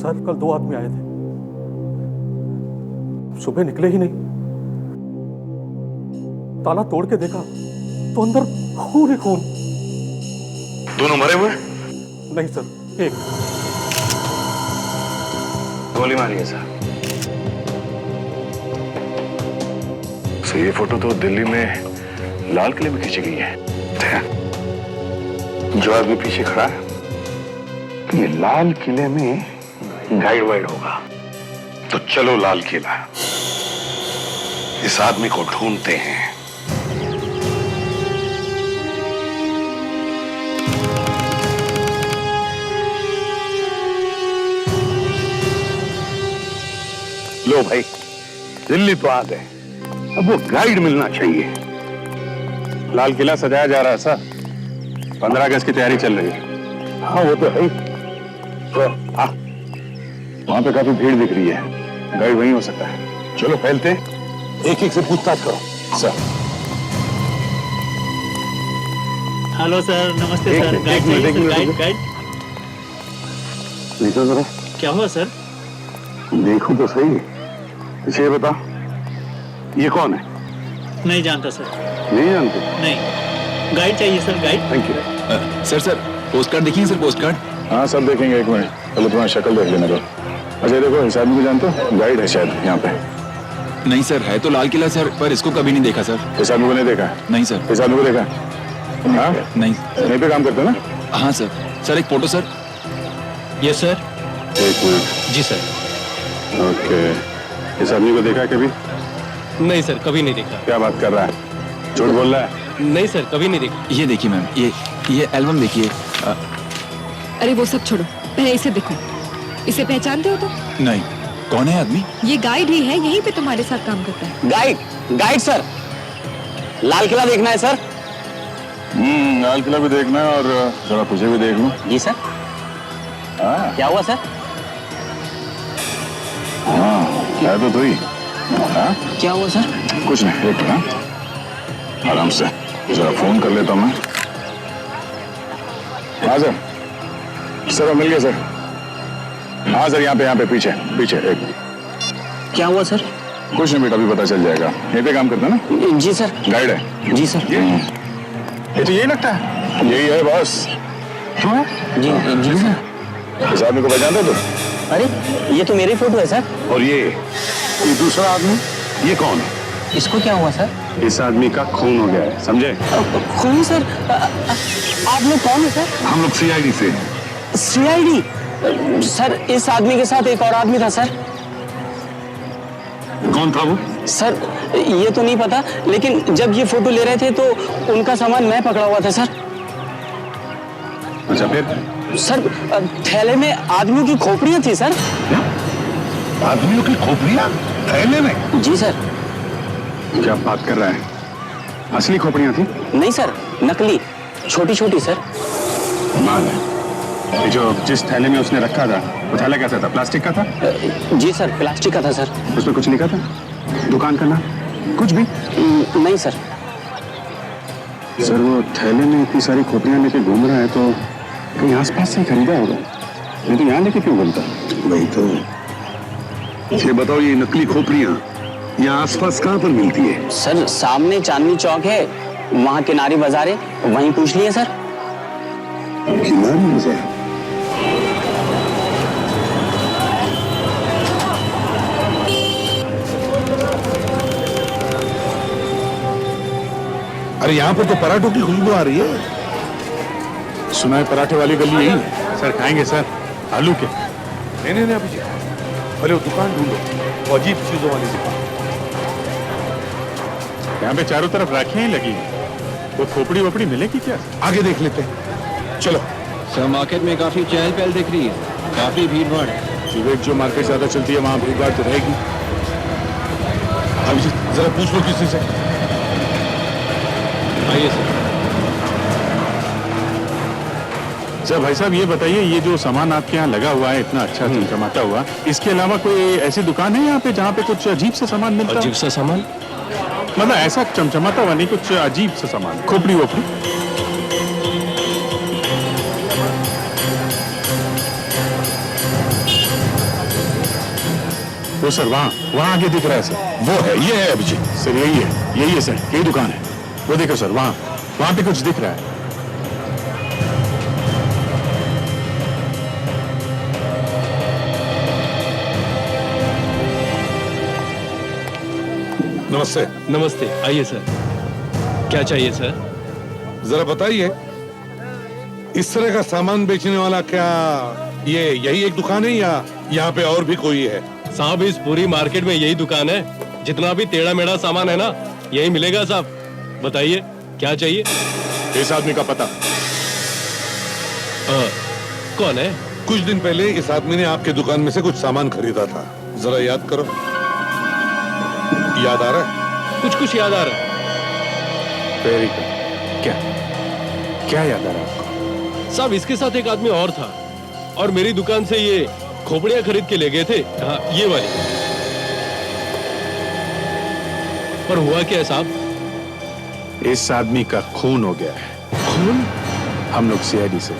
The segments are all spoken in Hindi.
सर कल 2 आदमी आए थे, सुबह निकले ही नहीं। ताला तोड़ के देखा तो अंदर खून ही खून। दोनों मरे हुए? नहीं सर, एक गोली मारी है सर। तो ये फोटो तो दिल्ली में लाल किले में खींची गई है। जो आदमी पीछे खड़ा है ये लाल किले में गाइड वाइड होगा। तो चलो लाल किला, इस आदमी को ढूंढते हैं। लो भाई, दिल्ली तो आ गए, अब वो गाइड मिलना चाहिए। लाल किला सजाया जा रहा है सर, 15 अगस्त की तैयारी चल रही है। हाँ वो तो है। तो वहां पे काफी भीड़ दिख रही है, गाइड वहीं हो सकता है। चलो फैलते, एक एक से पूछताछ करो। सर हेलो सर, नमस्ते सर। गाइड देखो जरा, क्या हुआ सर? देखो तो सही। इसे बता, ये कौन है? नहीं जानता सर। नहीं जानते? नहीं, गाइड चाहिए sir, guide. Thank you. Sir post card देखिए सर, पोस्ट कार्ड। हाँ सब देखेंगे, एक मिनट पहले तुम्हारा शक्ल देख लेने दो। अच्छा देखो, इस आदमी को जानते हो? गाइड है शायद यहाँ पे। नहीं सर, है तो लाल किला सर, पर इसको कभी नहीं देखा सर। इस आदमी को नहीं देखा? नहीं सर। इस आदमी को देखा? हाँ नहीं। यहीं पे काम करते हो ना? हाँ सर। सर एक फोटो सर। Yes sir. एक मिनट। जी सर। ओके, इस आदमी को देखा कभी? नहीं सर, कभी नहीं देखा। क्या बात कर रहा है, झूठ बोल रहा है? नहीं सर, कभी नहीं देखा। ये देखिए मैम, ये एल्बम देखिए। अरे वो सब छोड़ो, पहले इसे देखो। इसे पहचानते हो तुम? नहीं, कौन है आदमी? ये गाइड ही है, यहीं पे तुम्हारे साथ काम करता है। गाइड सर, लाल किला देखना है सर। लाल किला भी देखना है और जरा तुझे भी देख लूं। जी सर। हाँ क्या हुआ सर? हाँ, है तो तू ही। हाँ क्या हुआ सर? कुछ नहीं, एक हाँ आराम से, जरा फोन कर लेता हूँ मैं। हाँ सर मिल गया सर। हाँ सर, यहाँ पे पीछे पीछे एक। क्या हुआ सर? कुछ नहीं बेटा, अभी पता चल जाएगा। यहीं पे काम करता है ना? जी सर। गाइड है? जी सर। ये तो यही लगता है। यही है बॉस। क्यों है? जी सर। इस आदमी को पहचानते हो तुम? अरे ये तो मेरी फोटो है सर। और ये दूसरा आदमी, ये कौन है? इसको क्या हुआ सर? इस आदमी का खून हो गया है, समझे? खून सर? आप लोग कौन है सर? हम लोग CID से। CID? सर इस आदमी के साथ एक और आदमी था सर। कौन था वो? सर ये तो नहीं पता, लेकिन जब ये फोटो ले रहे थे तो उनका सामान मैं पकड़ा हुआ था सर। अच्छा फिर? सर थैले में आदमियों की खोपड़ियां थी सर। आदमियों की खोपड़ियां थैले में? जी सर। क्या बात कर रहा है? असली खोपड़ियां थी? नहीं सर, नकली, छोटी छोटी सर। माल है। ये जो जिस थैले में उसने रखा था, वो थैला कैसा था? प्लास्टिक का था? जी सर, प्लास्टिक का था सर। उसमें कुछ लिखा था? दुकान का नाम? कुछ भी? नहीं सर। सर वो थैले में इतनी सारी खोपड़ियां लेके घूम रहा है तो कहीं आसपास से खरीदा होगा, नहीं तो यहाँ लेके क्यों घूमता? वही तो। ये बताओ, ये नकली खोपड़ियां यहाँ आसपास कहाँ पर मिलती है? सर सामने चांदनी चौक है, वहाँ किनारे बाजार है, वहीं पूछ लिए सर। किनारे बाजार? अरे यहाँ पर तो पराठों की खुशबू आ रही है। सुना है पराठे वाली गली यही है। सर खाएंगे सर, आलू के। नहीं अभिजीत, पहले वो दुकान ढूंढो, वो अजीब चीजों वाली दुकान। यहाँ पे चारों तरफ राखियां ही लगी हैं। वो खोपड़ी वोपड़ी मिलेगी क्या? आगे देख लेते हैं, चलो। सर मार्केट में काफी चहल पहल दिख रही है, काफी भीड़ भाड़ है। सुबह जो मार्केट ज्यादा चलती है वहां भीड़ भाड़ तो रहेगी। अभिजीत जरा पूछ लो किसी से। आइए सर। सर भाई साहब ये बताइए, ये जो सामान आपके यहाँ लगा हुआ है इतना अच्छा चमचमाता हुआ, इसके अलावा कोई ऐसी दुकान है यहाँ पे जहाँ पे कुछ अजीब सा सामान मिलता है? अजीब सा सामान? मतलब ऐसा चमचमाता हुआ नहीं, कुछ अजीब सा सामान, खोपड़ी वोपड़ी। वो सर वहाँ आगे दिख रहा है सर। वो है, ये है अभिजीत। सर यही है सर, यही दुकान है। वो देखो सर, वहाँ पे कुछ दिख रहा है। नमस्ते। नमस्ते, आइए सर। क्या चाहिए सर? जरा बताइए, इस तरह का सामान बेचने वाला क्या ये यही एक दुकान है या यहाँ पे और भी कोई है? साहब, इस पूरी मार्केट में यही दुकान है। जितना भी टेढ़ा मेढ़ा सामान है ना, यही मिलेगा साहब। बताइए क्या चाहिए? इस आदमी का पता? कौन है? कुछ दिन पहले इस आदमी ने आपके दुकान में से कुछ सामान खरीदा था। जरा याद करो, याद आ रहा है? कुछ याद आ रहा है। Very good. क्या याद आ रहा है आपको? साहब, इसके साथ एक आदमी और था और मेरी दुकान से ये खोपड़ियां खरीद के ले गए थे। हाँ, ये वाली। पर हुआ क्या है साहब? इस आदमी का खून हो गया है। खून? हम लोग सीआईडी से।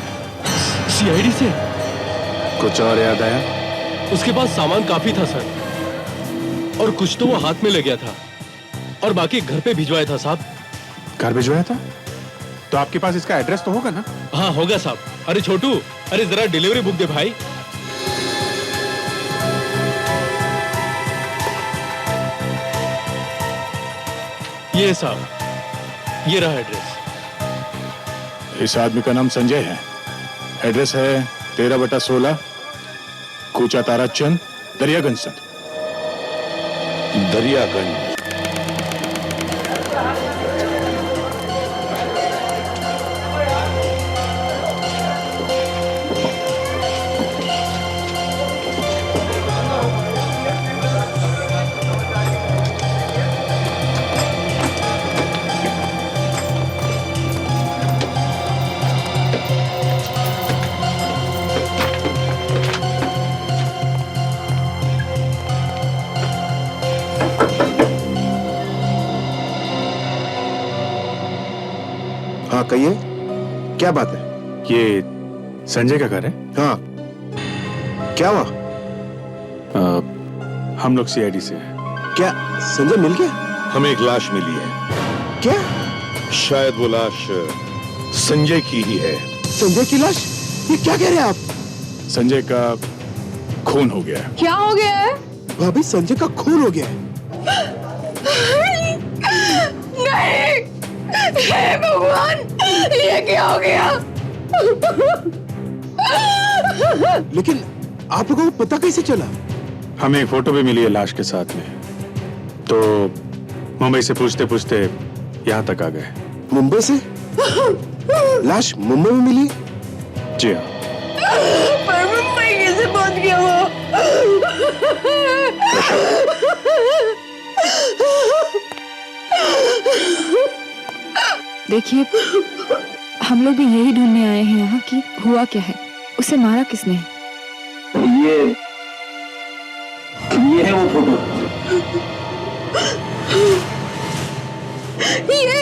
सीआईडी से? कुछ और याद आया? उसके पास सामान काफी था सर, और कुछ तो वो हाथ में ले गया था और बाकी घर पे भिजवाया था साहब। घर भिजवाया था? तो आपके पास इसका एड्रेस तो होगा ना? हाँ, होगा साहब। अरे छोटू, अरे जरा डिलीवरी बुक दे भाई। ये साहब, ये रहा एड्रेस। इस आदमी का नाम संजय है। एड्रेस है 13/16 कूचा ताराचंद, दरियागंज सर। दरियागंज। हाँ कहिए, क्या बात है? ये संजय का घर है? हाँ, क्या हुआ? हम लोग सीआईडी से हैं। क्या संजय मिल गया? हमें एक लाश मिली है। क्या? शायद वो लाश संजय की ही है। संजय की लाश? ये क्या कह रहे हैं आप? संजय का खून हो गया है। क्या हो गया है? भाभी, संजय का खून हो गया है। नहीं, हे भगवान, ये क्या हो गया? लेकिन आप लोगों को पता कैसे चला? हमें एक फोटो भी मिली है लाश के साथ में, तो मुंबई से पूछते पूछते यहाँ तक आ गए। मुंबई से? लाश मुंबई में मिली? जी हाँ। पर मुंबई कैसे पहुंच गया वो? देखिए, हम लोग भी यही ढूंढने आए हैं यहाँ कि हुआ क्या है, उसे मारा किसने? ये है वो फोटो। ये?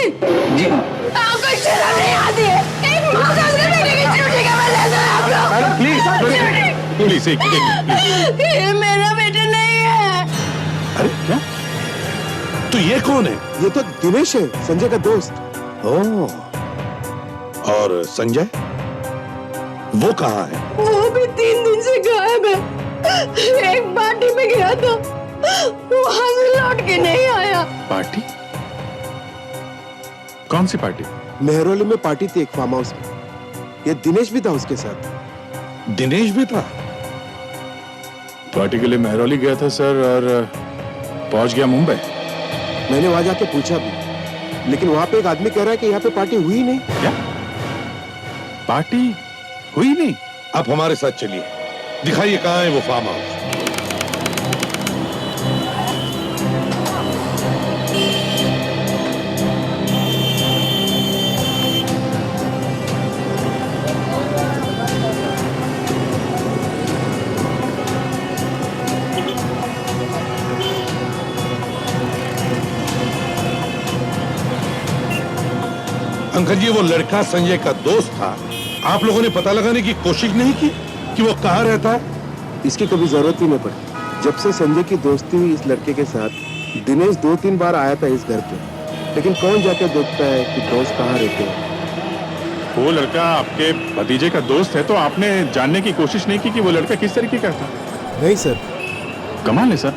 जी हाँ। आपको शर्म नहीं आती है? एक माँ का अपने बेटे की ड्यूटी का बदला दो आप लोग। Please please. ये मेरा बेटा नहीं है। अरे क्या? तो ये कौन है? ये तो दिनेश है, संजय का दोस्त। ओह, और संजय वो कहाँ है? वो भी 3 दिन से गायब है। एक पार्टी में गया था, वहां से लौट के नहीं आया। पार्टी? कौन सी पार्टी? मेहरौली में पार्टी थी एक फार्म हाउस में। ये दिनेश भी था उसके साथ। दिनेश भी था? पार्टी के लिए मेहरौली गया था सर, और पहुंच गया मुंबई। मैंने वहां जाके पूछा भी, लेकिन वहां पे एक आदमी कह रहा है कि यहाँ पे पार्टी हुई नहीं। क्या? पार्टी हुई नहीं? आप हमारे साथ चलिए, दिखाइए कहाँ है वो फार्म हाउस। अंकल जी, वो लड़का संजय का दोस्त था। आप लोगों ने पता लगाने की कोशिश नहीं की कि वो कहाँ रहता है? इसकी कभी जरूरत ही नहीं पड़ी। जब से संजय की दोस्ती हुई इस लड़के के साथ, दिनेश 2-3 बार आया था इस घर पे, लेकिन कौन जाके देखता है कि दोस्त कहाँ रहते हैं। वो लड़का आपके भतीजे का दोस्त है तो आपने जानने की कोशिश नहीं की कि वो लड़का किस तरीके का था? नहीं सर। कमाल है सर।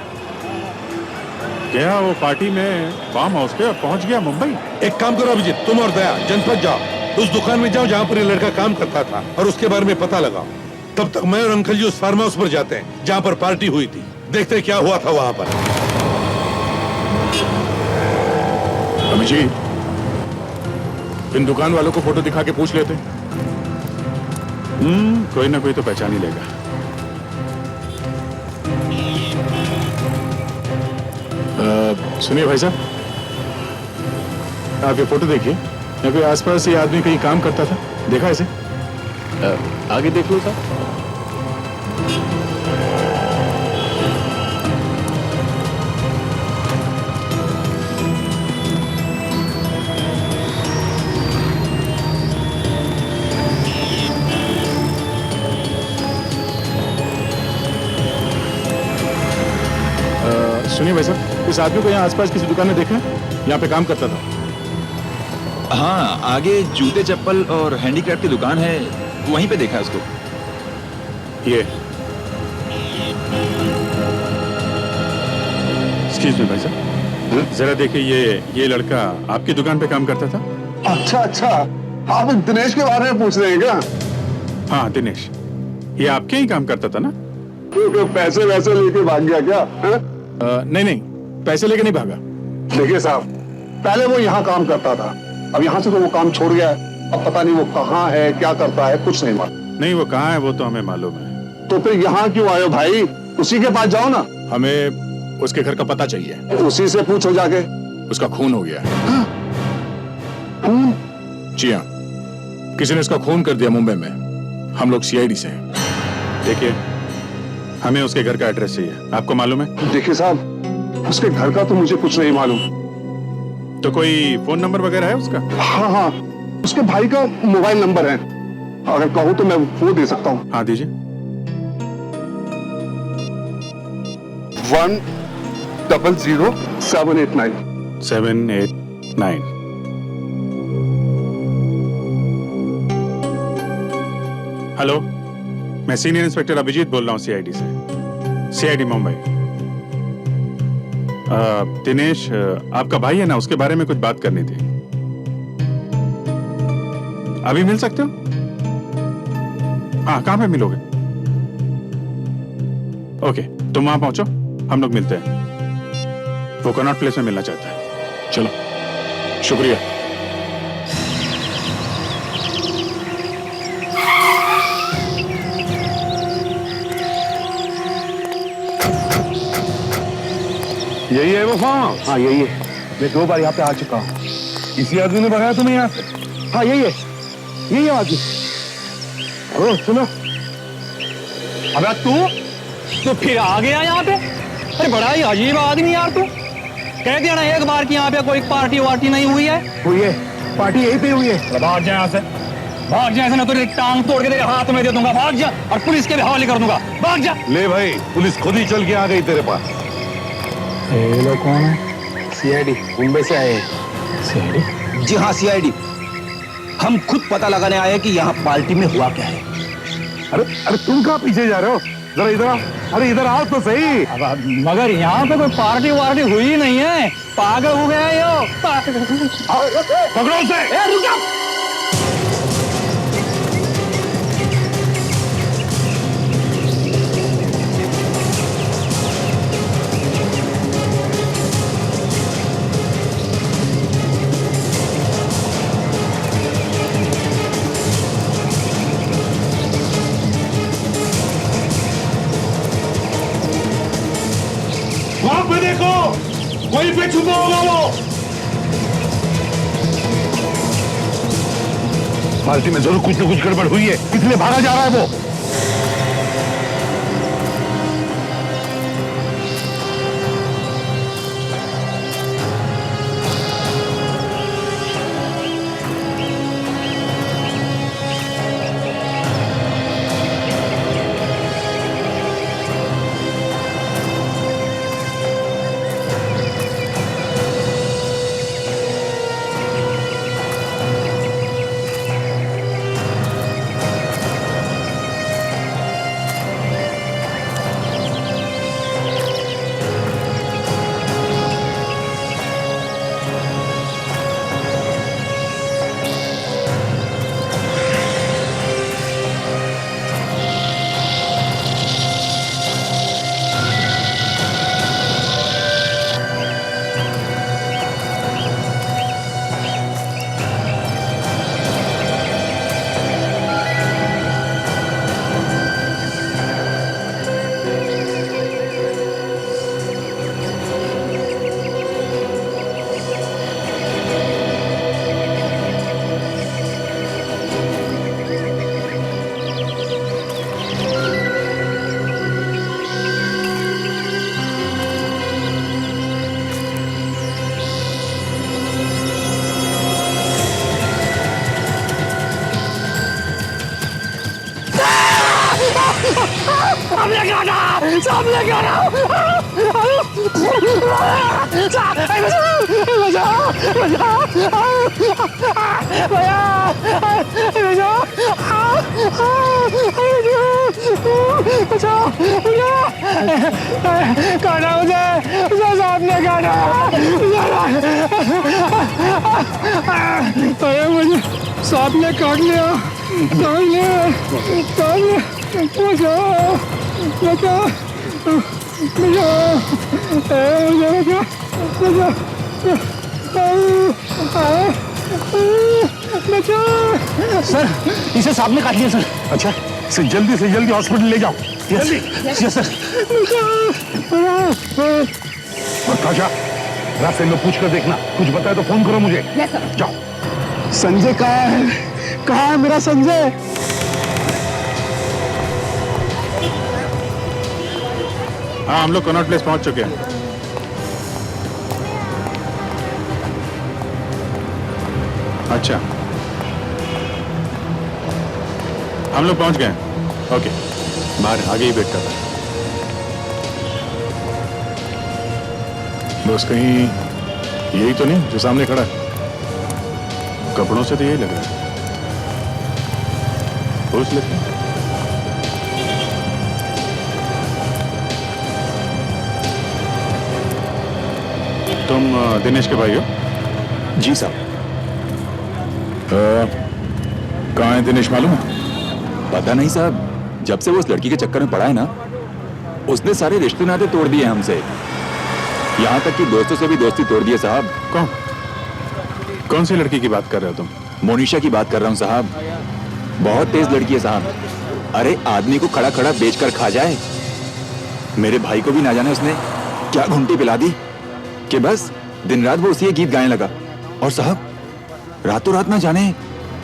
गया वो पार्टी में फार्म हाउस पे और पहुंच गया मुंबई। एक काम करो अभिजीत, तुम और दया जनपद जाओ, उस दुकान में जाओ जहाँ पर ये लड़का काम करता था और उसके बारे में पता लगाओ। तब तक मैं और अंकल जी उस फार्म हाउस पर जाते हैं जहाँ पर पार्टी हुई थी, देखते हैं क्या हुआ था वहाँ पर। अभिजीत, इन दुकान वालों को फोटो दिखा के पूछ लेते। कोई ना कोई तो पहचान ही लेगा। सुनिए भाई साहब, आप ये फोटो देखिए। यहाँ कोई आसपास ये आदमी कहीं काम करता था, देखा इसे? आगे देख लो साहब। सुनिए भाई साहब, इस आदमी को यहाँ आसपास किसी दुकान में देखा है? यहाँ पे काम करता था। हाँ, आगे जूते चप्पल और हैंडीक्राफ्ट की दुकान है, वहीं पे देखा है उसको। ये एक्सक्यूज मी भाई साहब, जरा देखिए, ये लड़का आपकी दुकान पे काम करता था? अच्छा अच्छा, आप दिनेश के बारे में पूछ रहे हैं क्या? हाँ दिनेश, ये आपके ही काम करता था ना? क्योंकि पैसे वैसे लेके भाग गया क्या? नहीं, पैसे लेके नहीं भागा। देखिए साहब, पहले वो यहाँ काम करता था, अब यहाँ से तो वो काम छोड़ गया है। अब पता नहीं वो कहाँ है, क्या करता है, कुछ नहीं मालूम। नहीं, वो कहाँ है वो तो हमें मालूम है। तो फिर यहाँ क्यों आए हो भाई? उसी के पास जाओ ना। हमें उसके घर का पता चाहिए। उसी से पूछो जाके। उसका खून हो गया। खून? जी हाँ, किसी ने उसका खून कर दिया मुंबई में। हम लोग सीआईडी से हैं। देखिए, हमें उसके घर का एड्रेस चाहिए। आपको मालूम है? देखिए साहब, उसके घर का तो मुझे कुछ नहीं मालूम। तो कोई फोन नंबर वगैरह है उसका? हाँ, उसके भाई का मोबाइल नंबर है, अगर कहूँ तो मैं वो दे सकता हूँ। हाँ दीजिए। 100789। 789। हेलो, मैं सीनियर इंस्पेक्टर अभिजीत बोल रहा हूँ सीआईडी से, सीआईडी मुंबई। दिनेश आपका भाई है ना, उसके बारे में कुछ बात करनी थी। अभी मिल सकते हो? हाँ, कहाँ पे मिलोगे? ओके, तुम वहां पहुंचो, हम लोग मिलते हैं। वो कनॉट प्लेस में मिलना चाहता है। चलो, शुक्रिया। यही है वो फार्म? हाँ यही है, मैं 2 बार यहाँ पे आ चुका हूँ। इसी आदमी ने भगाया तुम्हें यहाँ से? हाँ यही है आदमी। ओ सुनो, अबे तू तो फिर आ गया यहाँ पे? अरे बड़ा ही अजीब आदमी यार तू। कह दिया ना एक बार कि यहाँ पे कोई पार्टी वार्टी नहीं हुई है। हुई है, पार्टी यहीं पे हुई है। भाग जा यहाँ से, भाग जा, ऐसे ना तेरी टांग तोड़ के तेरे हाथ में दे दूंगा। भाग जा और पुलिस के भी हवाले कर दूंगा। भाग जा। ले भाई, पुलिस खुद ही चल के आ गई तेरे पास। ये लोग कौन है? सीआईडी मुंबई से आए हैं। सीआईडी? जी हाँ सीआईडी, हम खुद पता लगाने आए हैं कि यहाँ पार्टी में हुआ क्या है। अरे तुम कहाँ पीछे जा रहे हो? जरा इधर आओ। अरे इधर आओ तो सही। अब मगर यहाँ पे कोई पार्टी वार्टी हुई नहीं है। पागल हो गया यो। पकड़ो उसे। रुक जा। वहां पे देखो, वहीं पे छुपा होगा वो। पार्टी में जरूर कुछ न कुछ गड़बड़ हुई है, इसलिए भागा जा रहा है वो। सामने काटा, सामने काटा। काटा मुझे, सामने काटा। अरे मुझे सांप ने काट लिया, सामने सामने। बचाओ बचाओ बचाओ, मुझे बचाओ बचाओ। सर इसे सांप ने काट लिया सर। अच्छा, इसे जल्दी से जल्दी हॉस्पिटल ले जाओ। Yes sir. और ताशा, रास्ते में पूछ कर देखना, कुछ बताए तो फोन करो मुझे। जाओ। संजय कहाँ है? कहाँ है मेरा संजय? हाँ, हम लोग कनॉट प्लेस पहुंच चुके हैं। अच्छा, हम लोग पहुंच गए। ओके, बाहर आगे ही वेट कर रहा है। बस कहीं यही तो नहीं जो सामने खड़ा है? कपड़ों से तो यही लग रहा है। पूछ लेते हैं। तुम दिनेश के भाई हो? जी साहब। कहाँ है दिनेश मालूम है? पता नहीं साहब, जब से वो उस लड़की के चक्कर में पड़ा है ना, उसने सारे रिश्ते नाते तोड़ दिए हमसे। यहाँ तक कि दोस्तों से भी दोस्ती तोड़ दी है साहब। कौन कौन सी लड़की की बात कर रहे हो तुम? मोनिशा की बात कर रहा हूँ साहब। बहुत तेज लड़की है साहब। अरे आदमी को खड़ा खड़ा बेच कर खा जाए। मेरे भाई को भी ना जाने उसने क्या घुंटी पिला दी कि बस दिन रात वो उसी गीत गाने लगा। और साहब रातों रात ना जाने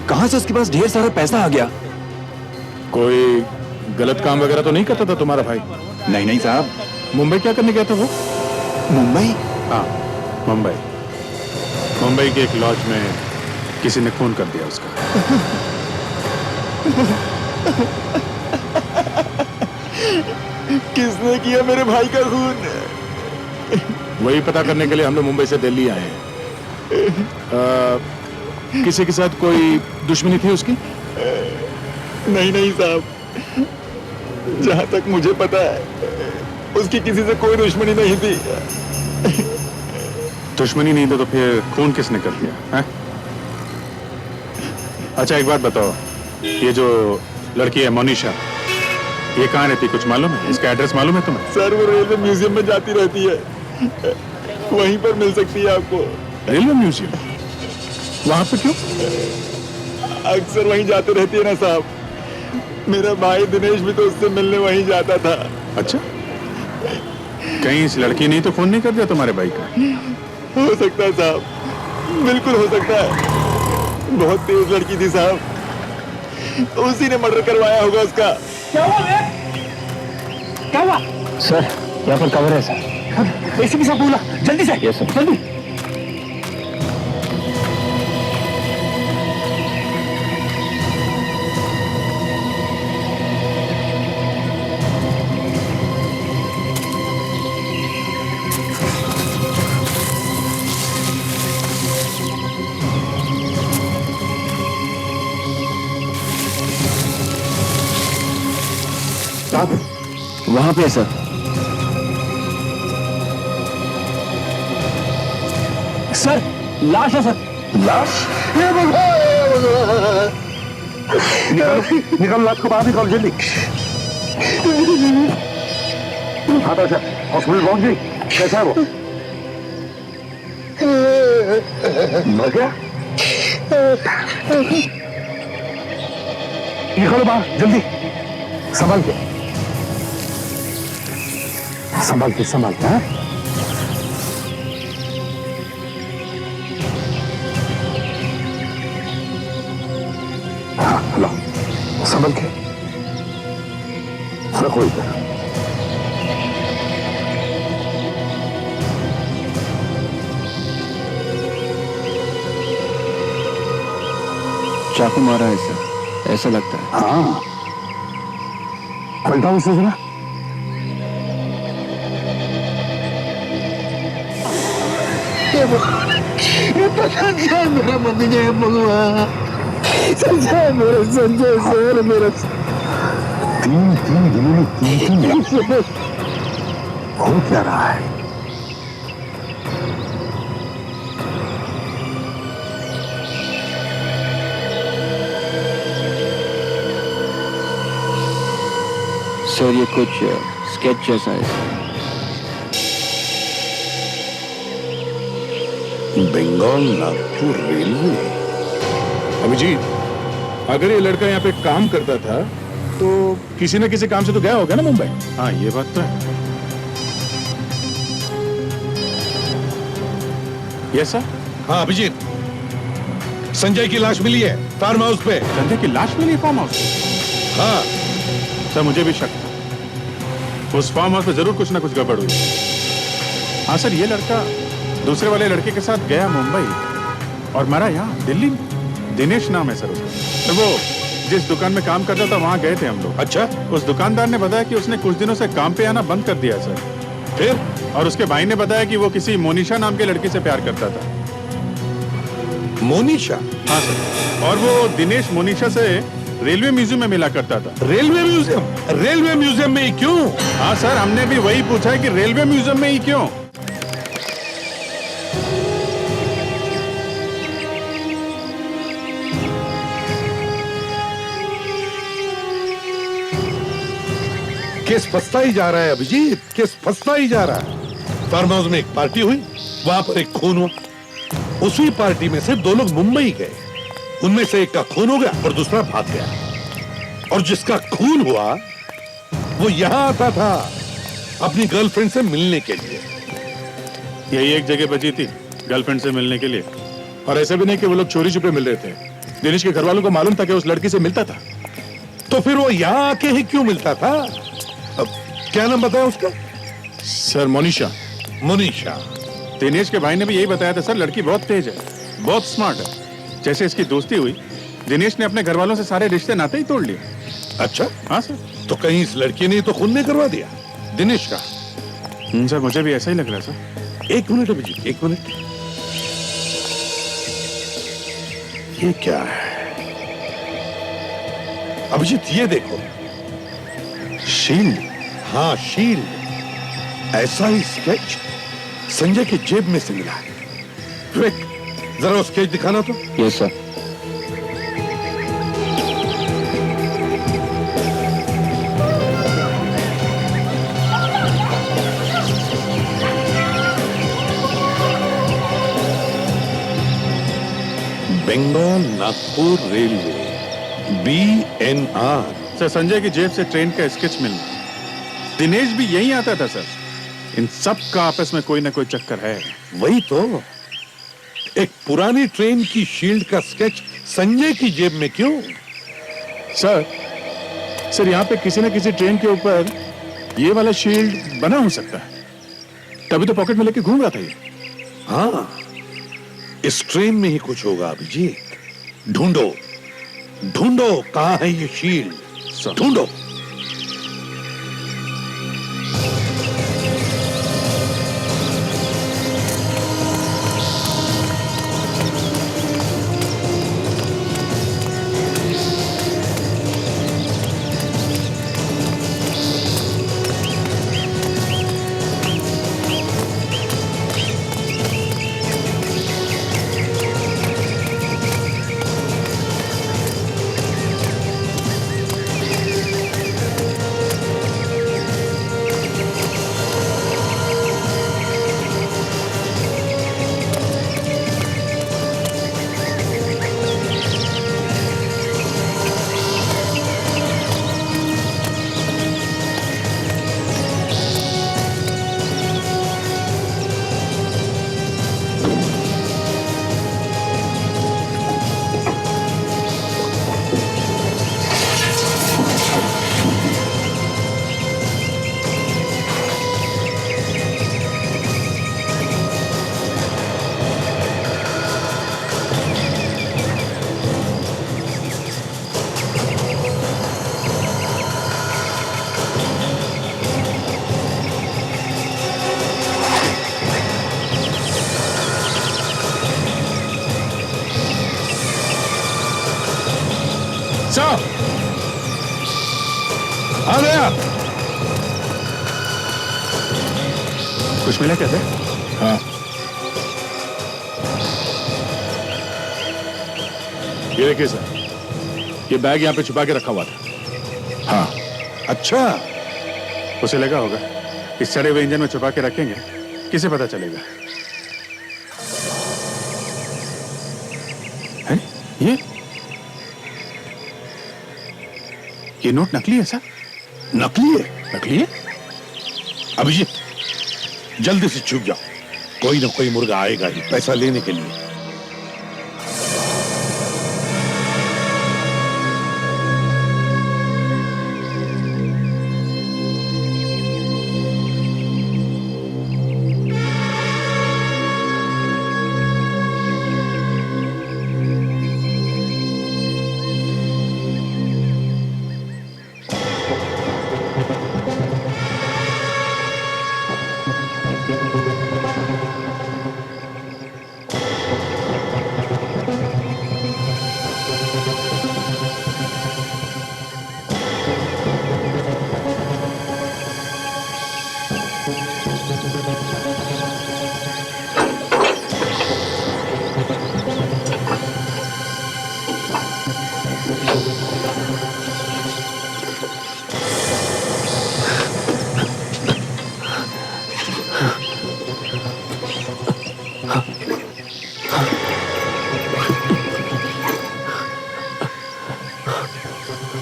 कहां से उसके पास ढेर सारा पैसा आ गया। कोई गलत काम वगैरह तो नहीं करता था तुम्हारा भाई? नहीं नहीं साहब। मुंबई क्या करने गया था वो? मुंबई? हाँ, मुंबई। मुंबई के एक लॉज में किसी ने खून कर दिया उसका। किसने किया मेरे भाई का खून? वही पता करने के लिए हम लोग मुंबई से दिल्ली आए हैं। किसी के साथ कोई दुश्मनी थी उसकी? नहीं नहीं साहब, जहां तक मुझे पता है उसकी किसी से कोई दुश्मनी नहीं थी। दुश्मनी नहीं तो फिर खून किसने कर दिया है? अच्छा एक बात बताओ, ये जो लड़की है मोनिशा, ये कहाँ रहती, कुछ मालूम है? इसका एड्रेस मालूम है तुम्हें? सर वो रेलवे म्यूजियम में जाती रहती है, वहीं पर मिल सकती है आपको। Railway museum? वहां पे क्यों? अक्सर वहीं जाते रहती है ना साहब। मेरा भाई दिनेश भी तो उससे मिलने वहीं जाता था। अच्छा, कहीं इस लड़की ने तो फोन नहीं कर दिया तुम्हारे भाई का? हो सकता है साहब, बिल्कुल हो सकता है। बहुत तेज लड़की थी साहब, उसी ने मर्डर करवाया होगा उसका। क्या हुआ बे? क्या हुआ? सर यहाँ पर कवर है सर। एसीपी साहब बोला, जल्दी से। यस सर, जल्दी। वहां पे है सर। सर लाश है सर। लाश? निकल लाश को बाहर निकाल जल्दी। हाँ ताशा, हॉस्पिटल पहुंच गई? कैसा है वो? मर गया? निकलो बाहर जल्दी, संभाल के संभाल के संभाल के। हाँ हाँ, हेलो, संभल के रखो इधर। चाकू मारा है सर, ऐसा लगता है। हाँ, पलटा उसे जरा। ये तो संजय मेरा मम्मी जय भगवान, संजय मेरा संजय सर मेरा तीन दिनों में तीन हो क्या रहा है? सर ये कुछ स्केच जैसा है। बंगाल नागपुर रेलवे। अभिजीत, अगर ये लड़का यहाँ पे काम करता था तो किसी न किसी काम से तो गया होगा ना मुंबई। हाँ, ये बात तो है। Yes sir. हाँ अभिजीत, संजय की लाश मिली है फार्म हाउस पे। संजय की लाश मिली फार्म हाउस पे? हाँ सर, मुझे भी शक था। उस फार्म हाउस पे जरूर कुछ ना कुछ गड़बड़ हुई। हाँ सर, ये लड़का दूसरे वाले लड़के के साथ गया मुंबई और मरा यहाँ दिल्ली में। दिनेश नाम है सर उसका। सर वो जिस दुकान में काम करता था वहाँ गए थे हम लोग। अच्छा, उस दुकानदार ने बताया कि उसने कुछ दिनों से काम पे आना बंद कर दिया सर। फिर? और उसके भाई ने बताया कि वो किसी मोनिशा नाम के लड़की से प्यार करता था। मोनिशा? हाँ सर, और वो दिनेश मोनिशा से रेलवे म्यूजियम में मिला करता था। Railway museum? रेलवे म्यूजियम में ही क्यों? हाँ सर, हमने भी वही पूछा है कि रेलवे म्यूजियम में ही क्यों। केस फंसता ही जा रहा है अभिजीत, केस फंसता ही जा रहा है। फार्म हाउस में एक पार्टी हुई, वहां पर एक खून हुआ। उसी पार्टी में से दो लोग मुंबई गए, उनमें से एक का खून हो गया और दूसरा भाग गया। और जिसका खून हुआ वो यहां आता था अपनी गर्लफ्रेंड से मिलने के लिए। यही एक जगह बची थी गर्लफ्रेंड से मिलने के लिए। और ऐसा भी नहीं कि वो लोग चोरी छुपे मिल रहे थे। दिनेश के घर वालों को मालूम था कि उस लड़की से मिलता था। तो फिर वो यहां आके ही क्यों मिलता था? अब क्या नाम बताया उसका? सर मोनिशा। मोनिशा। दिनेश के भाई ने भी यही बताया था सर, लड़की बहुत तेज है, बहुत स्मार्ट है। जैसे इसकी दोस्ती हुई, दिनेश ने अपने घर वालों से सारे रिश्ते नाते ही तोड़ लिए। अच्छा? हाँ सर। तो कहीं इस लड़की ने तो खून नहीं करवा दिया दिनेश का? सर मुझे भी ऐसा ही लग रहा है सर। एक मिनट अभिजीत, एक मिनट। ये क्या है अभिजीत? ये देखो, शील्ड। हाँ शील्ड। ऐसा ही स्केच संजय की जेब में से मिला है। विवेक, जरा वो स्केच दिखाना तो। Yes sir. Bengal Nagpur railway, BNR। Sir Sanjay की जेब से ट्रेन का स्केच मिलना, दिनेश भी यहीं आता था सर। इन सब का आपस में कोई ना कोई चक्कर है। वही तो, एक पुरानी ट्रेन की शील्ड का स्केच संजय की जेब में क्यों? सर यहाँ पे किसी न किसी ट्रेन के ऊपर ये वाला शील्ड बना हो सकता है, तभी तो पॉकेट में लेके घूम रहा था ये। हाँ, इस ट्रेन में ही कुछ होगा अभिजीत। ढूंढो ढूंढो, कहां है ये शील्ड? ढूंढो। दया। कुछ मिला क्या? हाँ, ये देखिए सर, ये बैग यहाँ पे छुपा के रखा हुआ था। हाँ, अच्छा। उसे लगा होगा इस सड़े हुए इंजन में छुपा के रखेंगे, किसे पता चलेगा? है? ये नोट नकली है सर? नकली है? नकली है? अभिजीत, जल्दी से छुप जाओ, कोई ना कोई मुर्गा आएगा ही पैसा लेने के लिए।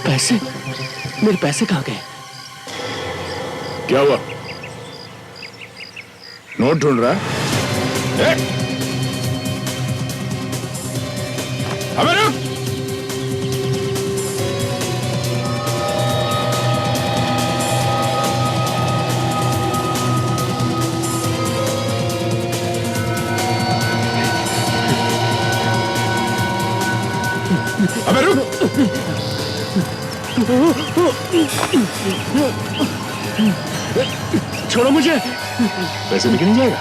पैसे? मेरे पैसे कहाँ गए? क्या हुआ? नोट ढूंढ रहा है? अबे रुक! अबे रुक! छोड़ो मुझे। पैसे लेके नहीं जाएगा?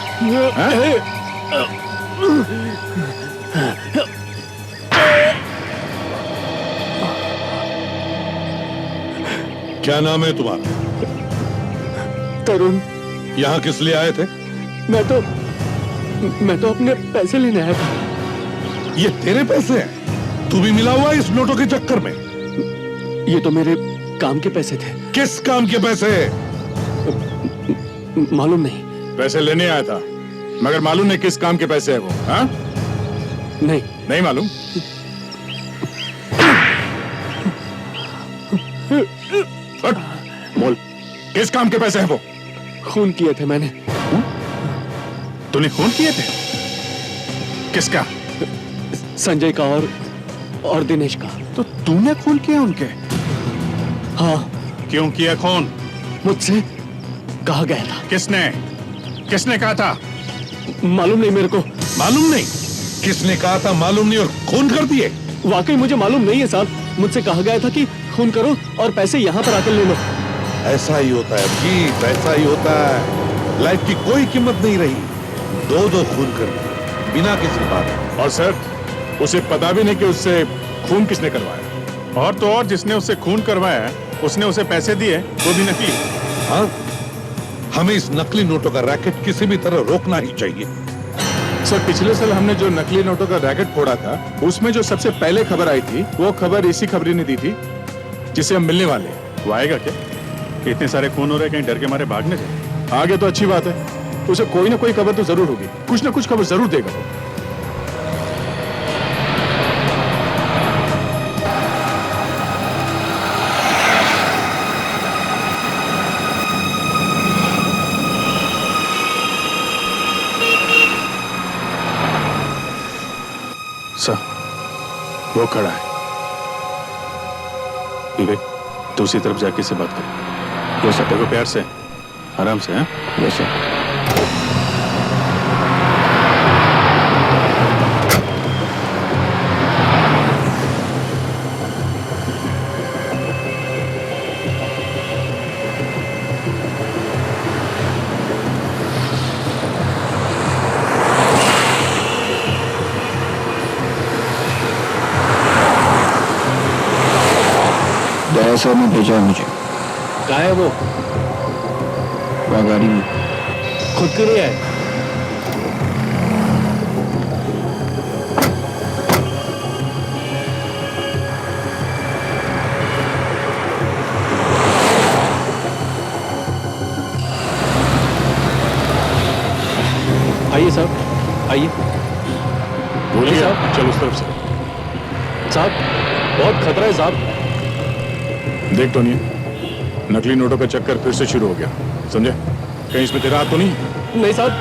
क्या नाम है तुम्हारा? तरुण। यहाँ किस लिए आए थे? मैं तो अपने पैसे लेने आया था। ये तेरे पैसे हैं? तू भी मिला हुआ है इस नोटों के चक्कर में? ये तो मेरे काम के पैसे थे। किस काम के पैसे? मालूम नहीं। पैसे लेने आया था, मगर मालूम नहीं किस काम के पैसे है वो? हाँ? नहीं। नहीं मालूम? बोल, किस काम के पैसे हैं वो? खून किए थे मैंने। तूने खून किए थे? किसका? संजय का और दिनेश का। तो तूने खून किया उनके? हाँ। क्यों किया खून? मुझसे कहा गया था। किसने कहा था? मालूम नहीं मेरे को। मालूम नहीं? किसने कहा था मालूम नहीं और खून कर दिए? वाकई मुझे मालूम नहीं है साहब। मुझसे कहा गया था कि खून करो और पैसे यहाँ पर आकर ले लो। ऐसा ही होता है अभिजीत, ऐसा ही होता है। लाइफ की कोई कीमत नहीं रही, दो खून कर दिए बिना किसी बात। और सर, उसे पता भी नहीं कि उससे खून किसने करवाया। और तो और जिसने उससे खून करवाया उसने उसे पैसे दिए, वो भी नकली। हाँ, हमें इस नकली नोटों का रैकेट किसी भी तरह रोकना ही चाहिए। सर, पिछले साल हमने जो नकली नोटों का रैकेट फोड़ा था, उसमें जो सबसे पहले खबर आई थी, वो खबर इसी खबरी ने दी थी जिसे हम मिलने वाले हैं। वो आएगा क्या? इतने सारे खून हो रहे, कहीं डर के मारे भागने जाए। आगे तो अच्छी बात है, उसे कोई ना कोई खबर तो जरूर होगी, कुछ ना कुछ खबर जरूर देगा वो। सर, वो खड़ा है। विवेक, दूसरी तरफ जाके से बात कर। वो सब देखो, प्यार से, आराम से। हैं? वैसे दया सर ने भेजा है मुझे। कहाँ है वो? गाड़ी में। खुद क्यों नहीं आए? आइए साहब, आइए। बोलिए साहब। चलो उस तरफ से। साहब बहुत खतरा है साहब। देख टोनी, नकली नोटों का चक्कर फिर से शुरू हो गया, समझे? कहीं इसमें तेरा हाथ तो नहीं? नहीं साहब,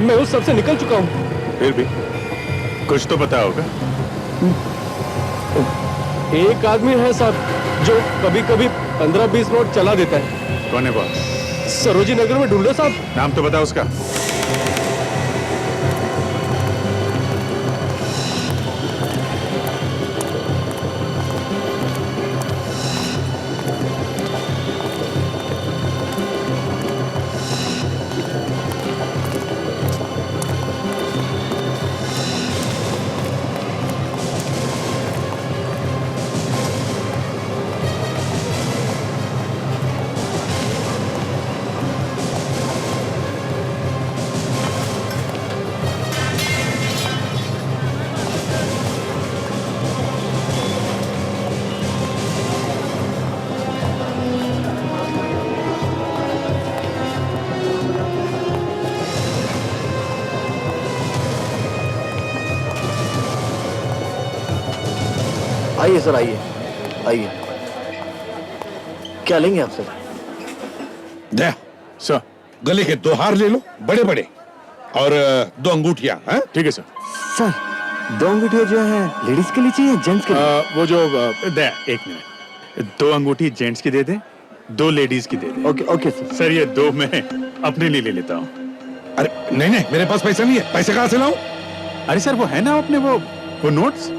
मैं उस सब से निकल चुका हूँ। फिर भी कुछ तो पता होगा। एक आदमी है साहब जो कभी कभी 15-20 नोट चला देता है। कौन है वो? सरोजी नगर में ढूंढो साहब। नाम तो बता उसका। आइए सर, आइए आइए। क्या लेंगे आप सर? दे सर। गले के 2 हार ले लो, बड़े बड़े, और 2 अंगूठियां। हैं? ठीक है सर। सर 2 अंगूठियां जो है लेडीज के लिए चाहिए, जेंट्स के लिए? वो जो दे, एक मिनट। 2 अंगूठी जेंट्स की दे दे, 2 लेडीज की दे दे। Okay okay sir. सर ये 2 मैं अपने लिए ले लेता हूँ। अरे नहीं नहीं, मेरे पास पैसा नहीं है, पैसे कहाँ से लाऊं? अरे सर वो है ना अपने वो नोट्स।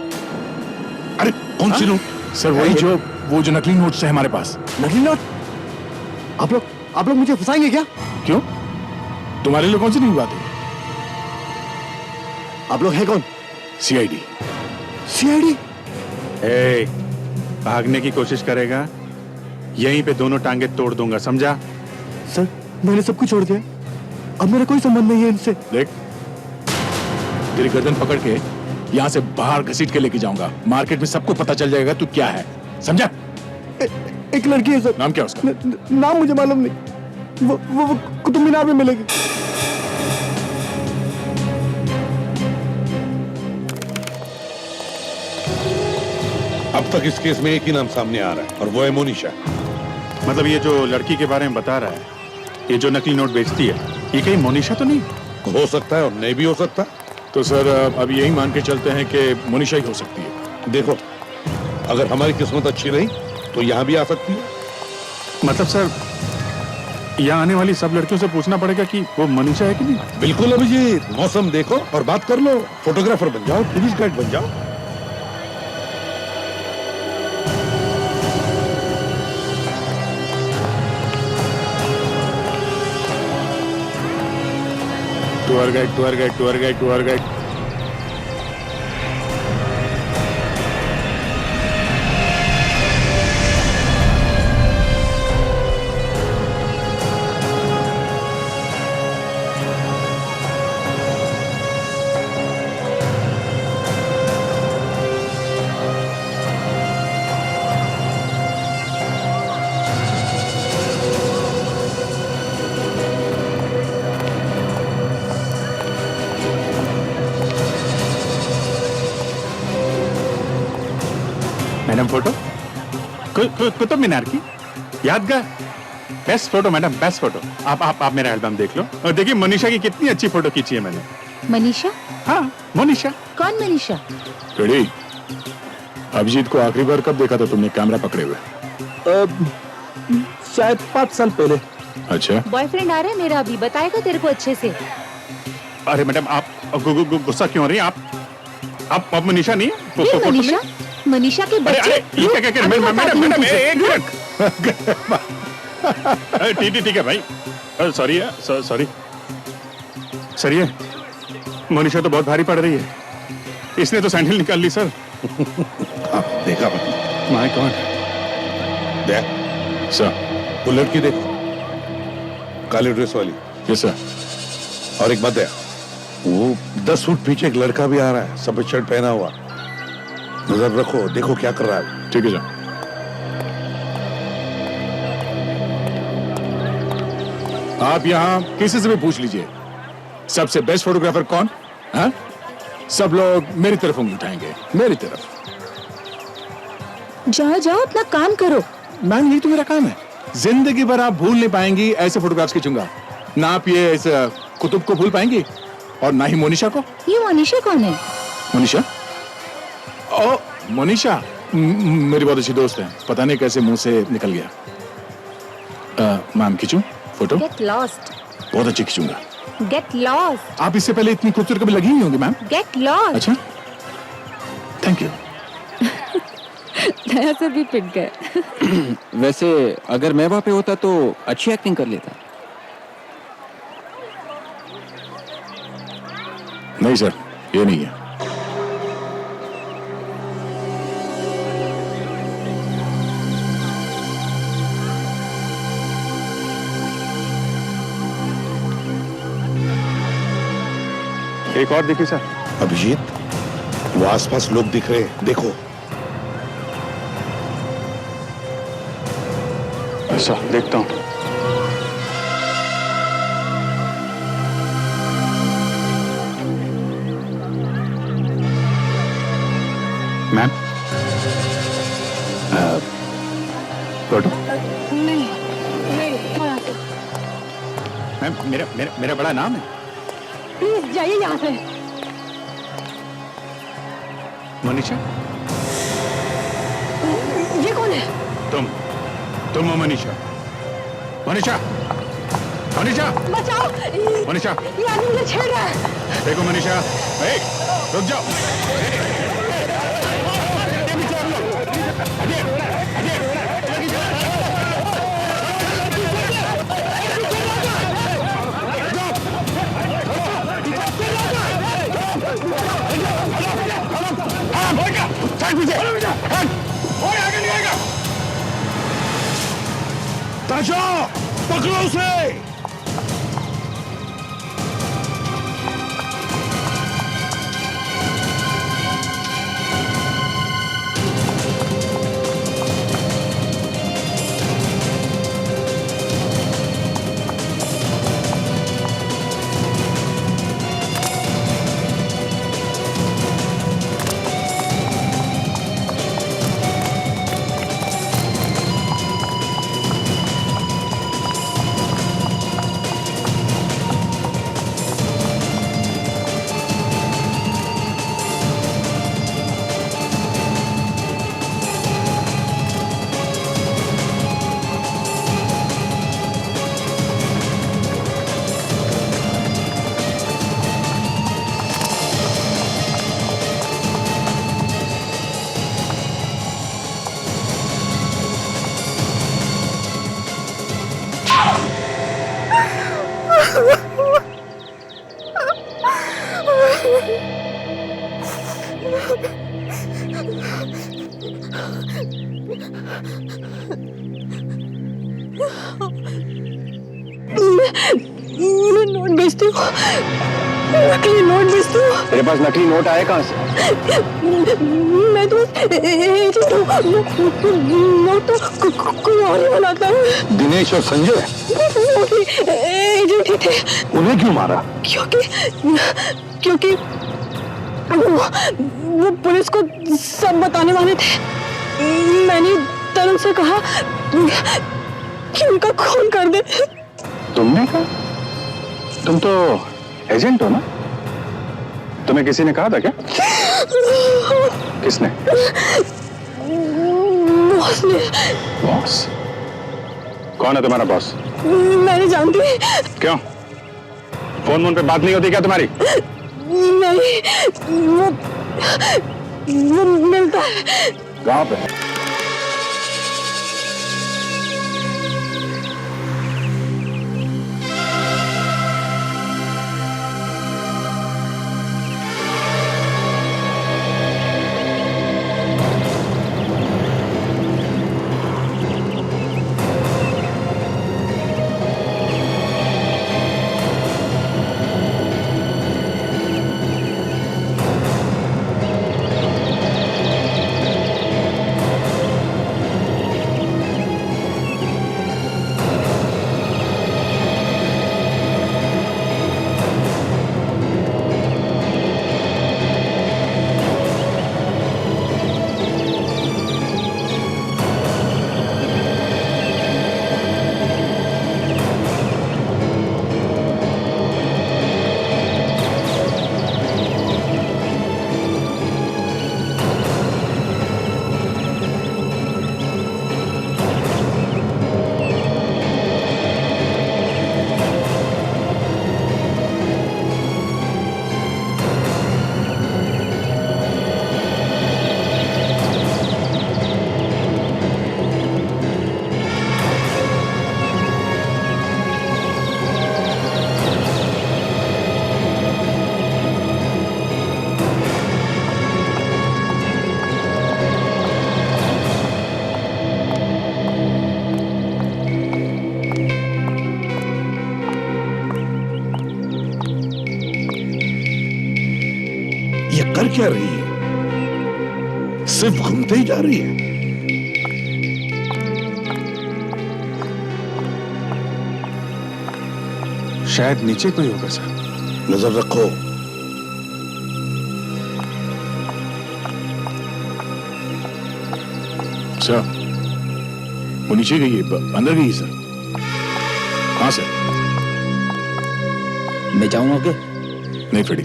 अरे कौन सी नोट? सर वही वो जो नकली नोट्स है हमारे पास। नकली नोट? आप लोग मुझे फंसाएंगे क्या? क्यों? तुम्हारे लिए कौन सी नई बात है? आप लोग हैं कौन? सीआईडी। सीआईडी? ए, भागने की कोशिश करेगा, यहीं पे दोनों टांगे तोड़ दूंगा, समझा? सर मैंने सब कुछ छोड़ दिया, अब मेरा कोई संबंध नहीं है इनसे। देख, तेरी गर्दन पकड़ के यहाँ से बाहर घसीट के लेके जाऊंगा। मार्केट में सबको पता चल जाएगा तू क्या है, समझा? एक लड़की है सर। नाम क्या उसका? नाम मुझे मालूम नहीं। वो कुतुब मीनार में मिलेगी। अब तक इस केस में एक ही नाम सामने आ रहा है, और वो है मोनिशा। मतलब ये जो लड़की के बारे में बता रहा है, ये जो नकली नोट बेचती है, ये कहीं मोनिशा तो नहीं? हो सकता है और नहीं भी हो सकता। तो सर अब यही मान के चलते हैं कि मोनिशा ही हो सकती है। देखो, अगर हमारी किस्मत अच्छी रही तो यहाँ भी आ सकती है। मतलब सर यहाँ आने वाली सब लड़कियों से पूछना पड़ेगा कि वो मनीषा है कि नहीं? बिल्कुल अभिजीत, मौसम देखो और बात कर लो। फोटोग्राफर बन जाओ, टूरिस्ट गाइड बन जाओ। Tour guide. Madam photo Qutub Minar की यादगार। Best photo madam, best photo. आप मेरा एल्बम देख लो और देखिए मनीषा की कितनी अच्छी फोटो खींची है मैंने। मनीषा? हाँ मोनिशा। कौन मनीषा? रेडी? अभिजीत को आखिरी बार कब देखा था तुमने कैमरा पकड़े हुए? शायद 5 साल पहले। अच्छा। बॉयफ्रेंड आ रहा है मेरा अभी, बताएगा तेरे को अच्छे से। अरे मैडम आप गुस्सा क्यों हो रही हैं? आप मनीषा नहीं है? फिर मनीषा? मनीषा के बच्चे? ये क्या मैडम एक मिनट। ठीक है भाई, सॉरी सर। ये मनीषा तो बहुत भारी पड़ रही है, इसने तो सैंडल निकाल ली सर। देखा माय गॉड। देख सर वो लड़की देखो, काली ड्रेस वाली। Yes sir. और एक बात है, वो 10 फुट पीछे एक लड़का भी आ रहा है, सफेद शर्ट पहना हुआ। नजर रखो, देखो क्या कर रहा है। ठीक है सर। आप यहाँ किसी से भी पूछ लीजिए, सबसे बेस्ट फोटोग्राफर कौन? हाँ? सब लोग मेरी तरफ उंगली उठाएंगे, मेरी तरफ। जाओ जाओ अपना काम करो। मैम यही तो मेरा काम है। जिंदगी भर आप भूल नहीं पाएंगी ऐसे फोटोग्राफ्स खींचूंगा। ना आप ये इस कुतुब को भूल पाएंगी और ना ही मोनिशा को। ये मोनिशा कौन है? मोनिशा? ओ मोनिशा मेरी बहुत अच्छी दोस्त है, पता नहीं कैसे मुंह से निकल गया। मैम खींचूं फोटो? Get lost. बहुत अच्छी खींचूंगा। Get lost. आप इससे पहले इतनी खूबसूरत कभी लगी नहीं होंगी मैम। Get lost. अच्छा, थैंक यू। नया सर भी पिट गए। वैसे अगर मैं वहां पे होता तो अच्छी एक्टिंग कर लेता। नहीं सर, ये नहीं है। एक और देखिए सर। अभिजीत, वो आसपास लोग दिख रहे हैं, देखो। अच्छा, देखता हूँ। Ma'am, photo? नहीं नहीं, मैम मेरा मेरा मेरा बड़ा नाम है। प्लीज जाइए यहाँ से। मनीषा? ये कौन है? तुम हो मनीषा? मनीषा? मनीषा? बचाओ! मनीषा? ये आदमी मुझे छेड़ रहा है। देखो मनीषा, ए, रुक जाओ। ताशा, पकड़ो उसे। मैं नोट बेचती हूँ, नकली नोट बेचती हूँ। तेरे पास नकली नोट आए कहाँ से? मैं तो एजेंट हूँ, नोट तो कोई और ही बनाता है। दिनेश और संजय एजेंट ही थे। उन्हें क्यों मारा? क्योंकि वो पुलिस को सब बताने वाले थे। मैंने तरुण से कहा कि उनका खून कर दे। तुमने कहा? तुम तो एजेंट हो ना? तुम्हें किसी ने कहा था क्या? किसने? बॉस ने। बॉस? कौन है तुम्हारा बॉस? मैं नहीं जानती। क्यों? फोन पे बात नहीं होती क्या तुम्हारी? नहीं, वो मिलता है। कहाँ पे? कर क्या रही है? सिर्फ घूमते ही जा रही है। शायद नीचे कोई होगा सर। नजर रखो। सर वो नीचे गई है, अंदर गई है सर। हाँ सर। मैं जाऊं आगे? नहीं फ्रेडी,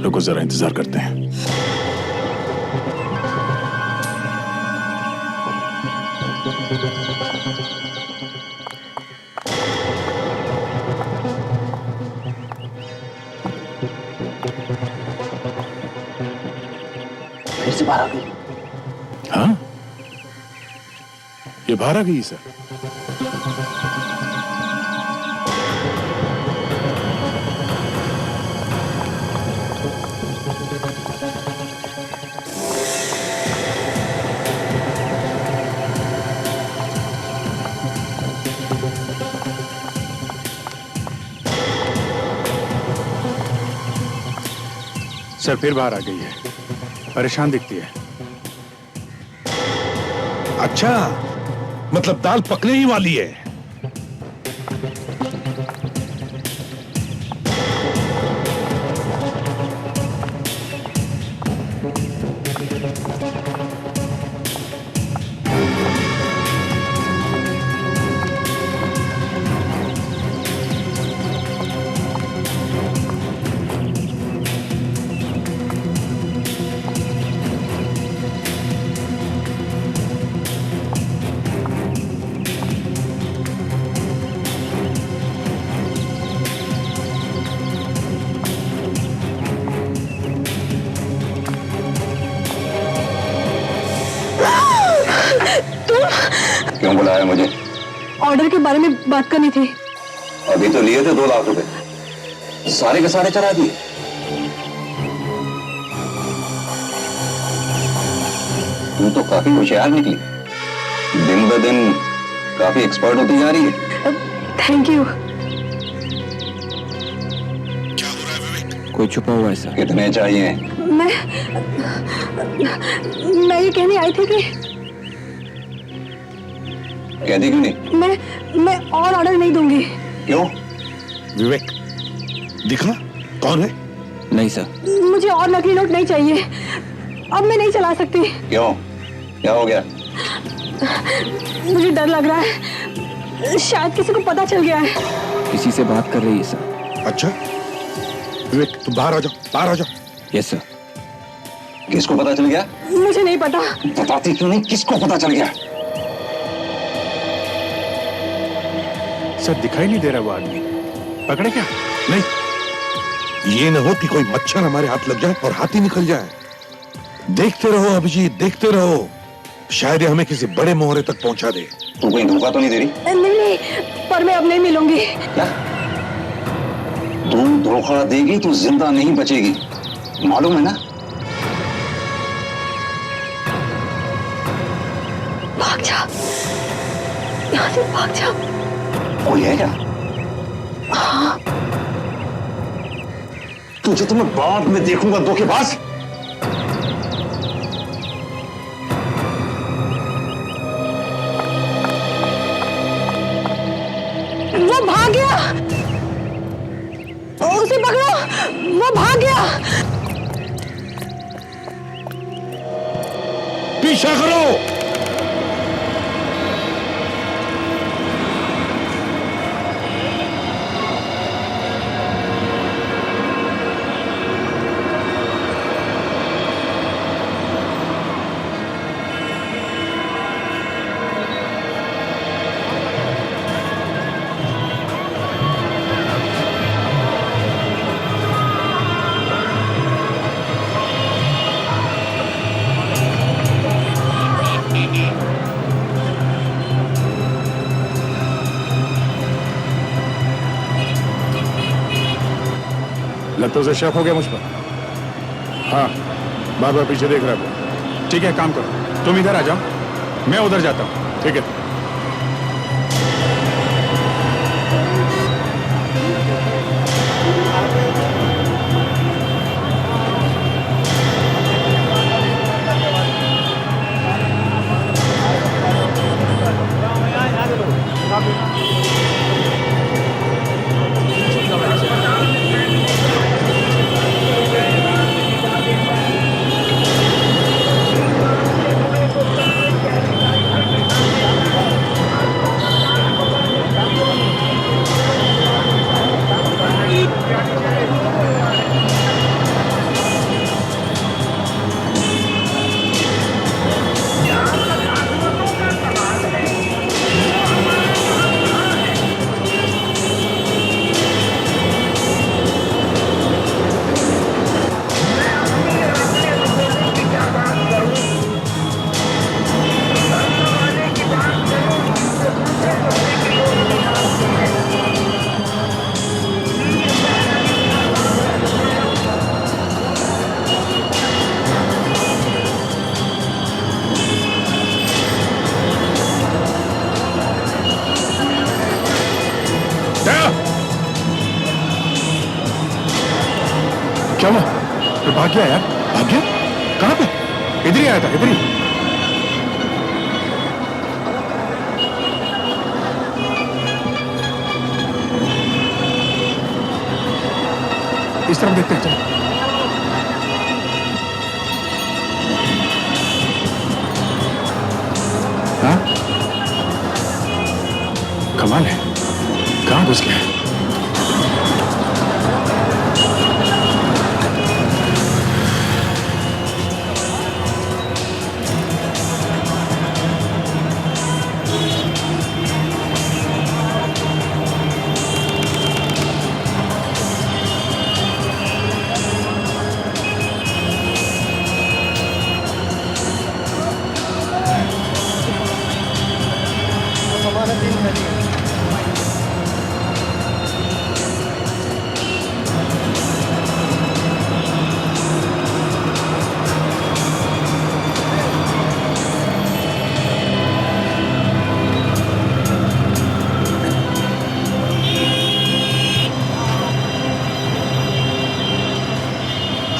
रुको जरा, इंतजार करते हैं। फिर से बाहर आ गई। हाँ, ये बाहर आ गई सर। सर फिर बाहर आ गई है, परेशान दिखती है। अच्छा, मतलब दाल पकने ही वाली है। क्यों बुलाया मुझे? ऑर्डर के बारे में बात करनी थी। अभी तो लिए थे 2 लाख रुपए, सारे के सारे चढ़ा दिए। तू तो काफी होशियार निकली, दिन ब दिन काफी एक्सपर्ट होती जा रही है। Thank you. कोई छुपा हुआ है सर। कितने चाहिए? मैं ये कहने आई थी कि कहती क्यों नहीं? मैं और ऑर्डर नहीं दूंगी। क्यों? विवेक, दिखा कौन है? नहीं सर। मुझे और नकली नोट नहीं चाहिए। अब मैं नहीं चला सकती। क्यों? क्या हो गया? मुझे डर लग रहा है, शायद किसी को पता चल गया है। किसी से बात कर रही है सर। अच्छा विवेक, तुम बाहर आ जाओ, बाहर आ जाओ। Yes sir. किसको पता चल गया? मुझे नहीं पता। बताती क्यों नहीं? किसको पता चल गया? सर दिखाई नहीं दे रहा वो आदमी, पकड़े क्या? नहीं, ये न हो कि कोई मच्छर हमारे हाथ लग जाए और हाथ ही निकल जाए। देखते रहो अभिजीत, देखते रहो, शायद ये हमें किसी बड़े मोहरे तक पहुंचा दे। तू कोई धोखा तो नहीं दे रही? नहीं, पर मैं अब नहीं मिलूंगी। क्या? तू धोखा देगी तो जिंदा नहीं बचेगी, मालूम है ना? भाग जा, यहाँ से भाग जा। कोई है क्या? हाँ। तुझे तो मैं बाद में देखूंगा, धोखेबाज। वो भाग गया, उसे पकड़ो, वो भाग गया। पीछा करो। लगता है उसे शक हो गया मुझ पर। हाँ, बार बार पीछे देख रहा है। ठीक है, काम करो, तुम इधर आ जाओ, मैं उधर जाता हूँ। ठीक है? क्या हुआ? तो भाग गया यार, भाग गया? कहाँ पे? इधर ही आया था, इधर ही। इस तरफ देखते हैं, चलो। हाँ? कमाल है, कहाँ घुस गया?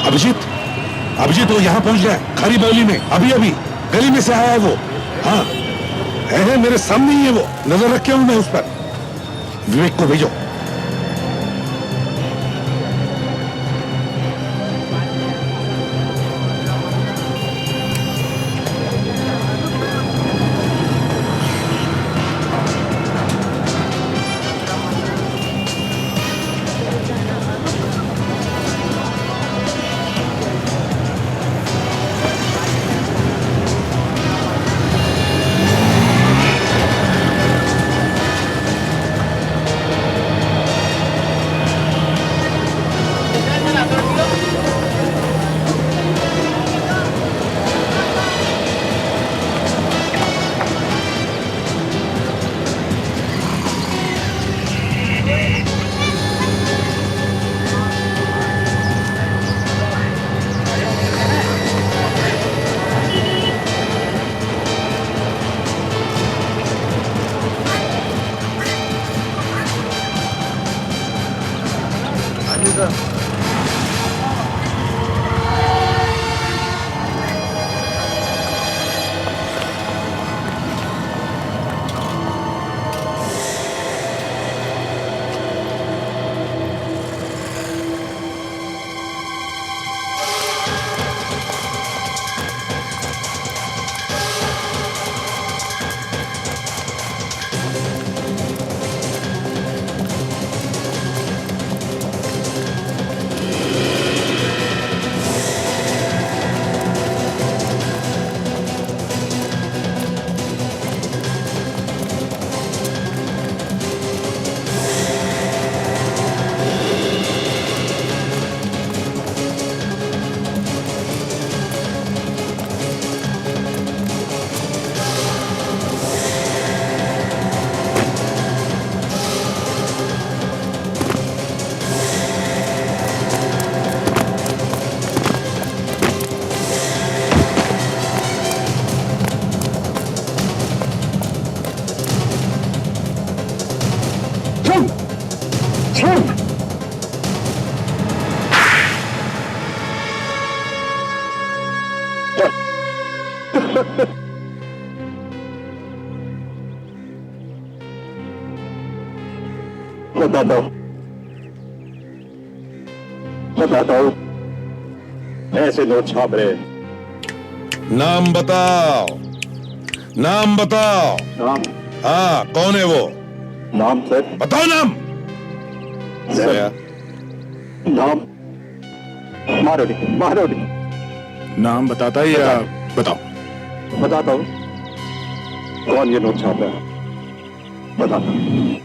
अभिजीत, अभिजीत वो यहाँ पहुंच गया है, खारी बावली में, अभी अभी गली में से आया है वो। हाँ है मेरे सामने ही है वो, नजर रखे हूं मैं उस पर। विवेक को भेजो। बताता हूँ ऐसे नोट छाप रहे। नाम बताओ, नाम बताओ। नाम? हाँ कौन है वो? नाम सर? बताओ नाम। सर नाम मारोडी। मारोडी। नाम बताता ही या बताओ? बताता हूँ। कौन ये नोट छाप रहा है? बताता हूँ।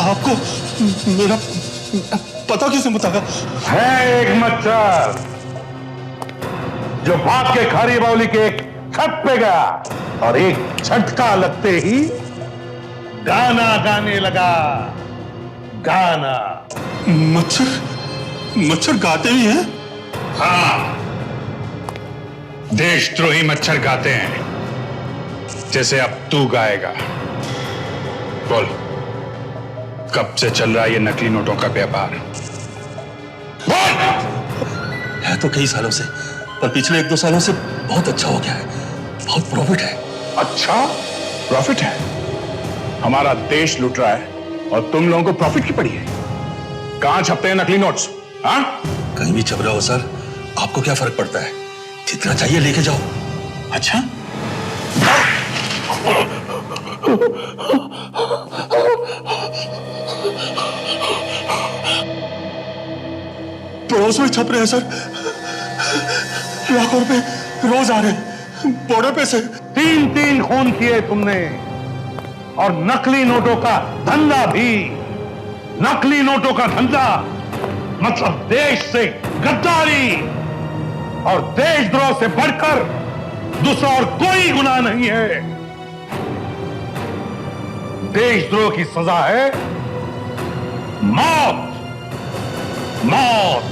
आपको मेरा पता किसने बताया? है एक मच्छर जो भाग के खारी बावली के एक छत पे गया और एक झटका लगते ही गाना गाने लगा। गाना। मच्छर? मच्छर गाते भी हैं? हाँ, देशद्रोही मच्छर गाते हैं जैसे अब तू गाएगा। बोल, कब से चल रहा है ये नकली नोटों का व्यापार? है तो कई सालों से, पर पिछले 1-2 सालों से बहुत अच्छा हो गया है। बहुत प्रॉफिट है। अच्छा, प्रॉफिट है? हमारा देश लूट रहा है और तुम लोगों को प्रॉफिट की पड़ी है? कहां छपते हैं नकली नोट्स? हाँ, कहीं भी छप रहा हो सर, आपको क्या फर्क पड़ता है? जितना चाहिए लेके जाओ। अच्छा, पड़ोस में छप रहे हैं सर, लाखों रुपए रोज आ रहे हैं बॉर्डर पे से। 3 खून किए तुमने, और नकली नोटों का धंधा भी। नकली नोटों का धंधा मतलब देश से गद्दारी, और देशद्रोह से बढ़कर दूसरा और कोई गुनाह नहीं है। देशद्रोह की सजा है मौत। मौत।